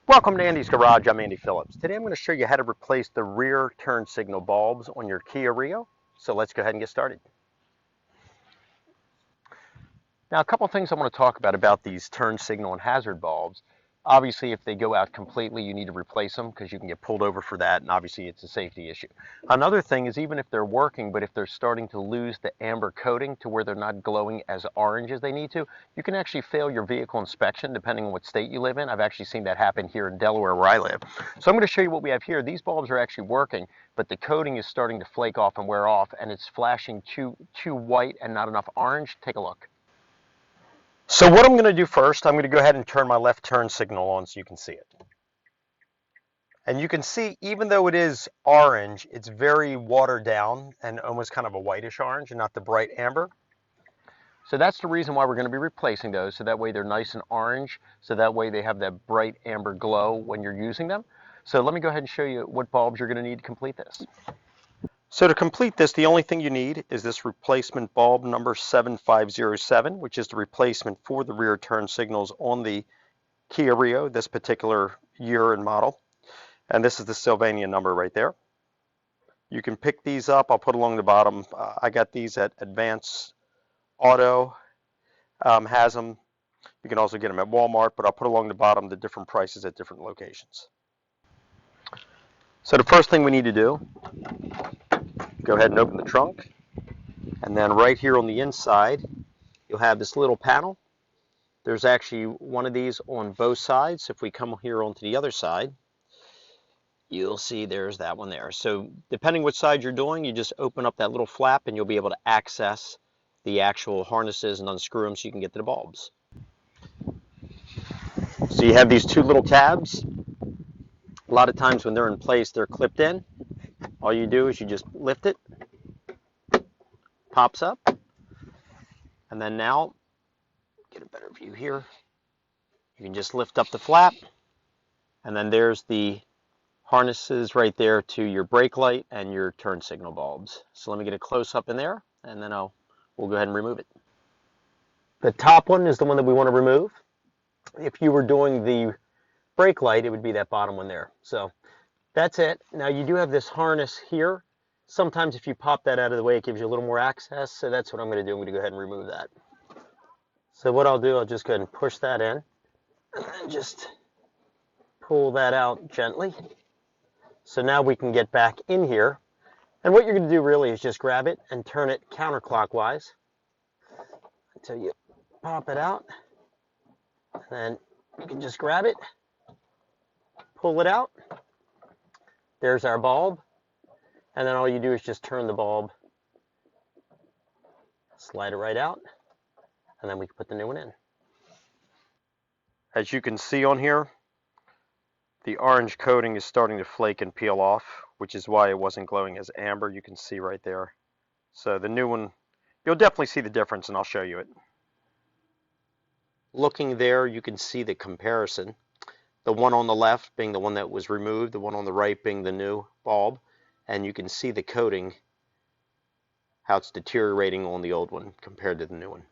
Welcome to Andy's Garage. I'm Andy Phillips. Today I'm going to show you how to replace the rear turn signal bulbs on your Kia Rio. So let's go ahead and get started. Now, a couple of things I want to talk about these turn signal and hazard bulbs. Obviously, if they go out completely, you need to replace them because you can get pulled over for that, and obviously it's a safety issue. Another thing is, even if they're working, but if they're starting to lose the amber coating to where they're not glowing as orange as they need to, you can actually fail your vehicle inspection depending on what state you live in. I've actually seen that happen here in Delaware where I live. So I'm going to show you what we have here. These bulbs are actually working, but the coating is starting to flake off and wear off, and it's flashing too white and not enough orange. Take a look. So what I'm going to do first, I'm going to go ahead and turn my left turn signal on so you can see it. And you can see, even though it is orange, it's very watered down and almost kind of a whitish orange and not the bright amber. So that's the reason why we're going to be replacing those, so that way they're nice and orange, so that way they have that bright amber glow when you're using them. So let me go ahead and show you what bulbs you're going to need to complete this. So to complete this, the only thing you need is this replacement bulb number 7507, which is the replacement for the rear turn signals on the Kia Rio, this particular year and model. And this is the Sylvania number right there. You can pick these up. I'll put along the bottom. I got these at Advance Auto, has them. You can also get them at Walmart, but I'll put along the bottom the different prices at different locations. So the first thing we need to do, go ahead and open the trunk, and then right here on the inside you'll have this little panel. There's actually one of these on both sides. If we come here onto the other side, you'll see there's that one there. So depending which side you're doing, you just open up that little flap and you'll be able to access the actual harnesses and unscrew them so you can get to the bulbs. So you have these two little tabs. A lot of times when they're in place, they're clipped in. All you do is you just lift it, pops up, and then now, get a better view here, you can just lift up the flap, and then there's the harnesses right there to your brake light and your turn signal bulbs. So let me get a close up in there, and then we'll go ahead and remove it. The top one is the one that we want to remove. If you were doing the brake light, it would be that bottom one there. So that's it. Now you do have this harness here. Sometimes if you pop that out of the way, it gives you a little more access. So that's what I'm going to do. I'm going to go ahead and remove that. So what I'll do, I'll just go ahead and push that in and then just pull that out gently. So now we can get back in here. And what you're going to do really is just grab it and turn it counterclockwise until you pop it out. And then you can just grab it, pull it out. There's our bulb. And then all you do is just turn the bulb, slide it right out, and then we can put the new one in. As you can see on here, the orange coating is starting to flake and peel off, which is why it wasn't glowing as amber. You can see right there. So the new one, you'll definitely see the difference, and I'll show you it. Looking there, you can see the comparison. The one on the left being the one that was removed, the one on the right being the new bulb. And you can see the coating, how it's deteriorating on the old one compared to the new one.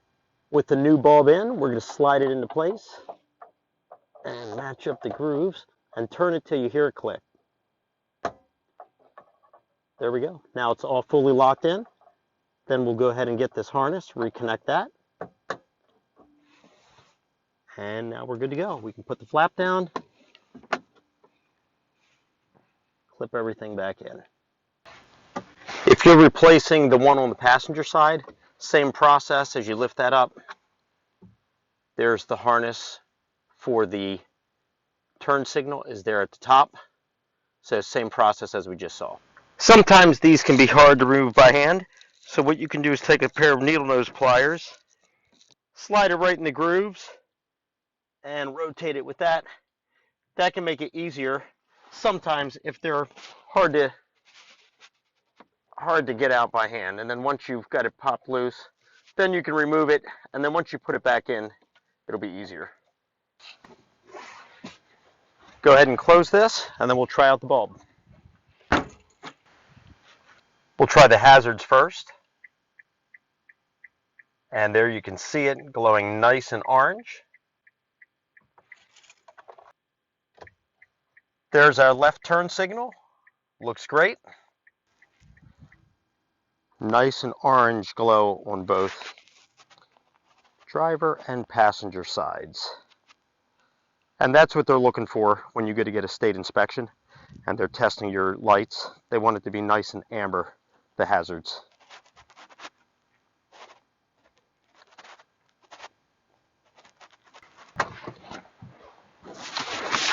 With the new bulb in, we're going to slide it into place and match up the grooves and turn it till you hear it click. There we go. Now it's all fully locked in. Then we'll go ahead and get this harness, reconnect that. And now we're good to go. We can put the flap down, clip everything back in. If you're replacing the one on the passenger side, same process. As you lift that up, there's the harness for the turn signal is there at the top. So same process as we just saw. Sometimes these can be hard to remove by hand. So what you can do is take a pair of needle nose pliers, slide it right in the grooves, and rotate it with that. That can make it easier. Sometimes if they're hard to get out by hand, and then once you've got it popped loose, then you can remove it, and then once you put it back in, it'll be easier. Go ahead and close this, and then we'll try out the bulb. We'll try the hazards first, and there you can see it glowing nice and orange. There's our left turn signal. Looks great. Nice and orange glow on both driver and passenger sides. And that's what they're looking for when you go to get a state inspection and they're testing your lights. They want it to be nice and amber, the hazards.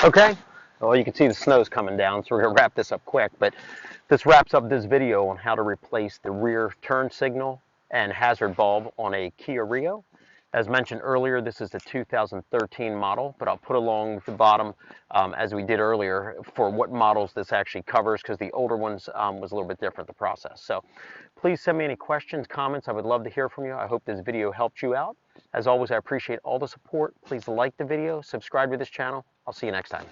Okay, well, you can see the snow's coming down, so we're going to wrap this up quick, but this wraps up this video on how to replace the rear turn signal and hazard bulb on a Kia Rio. As mentioned earlier, this is the 2013 model, but I'll put along the bottom, as we did earlier, for what models this actually covers, because the older ones was a little bit different, the process. So please send me any questions, comments. I would love to hear from you. I hope this video helped you out. As always, I appreciate all the support. Please like the video, subscribe to this channel. I'll see you next time.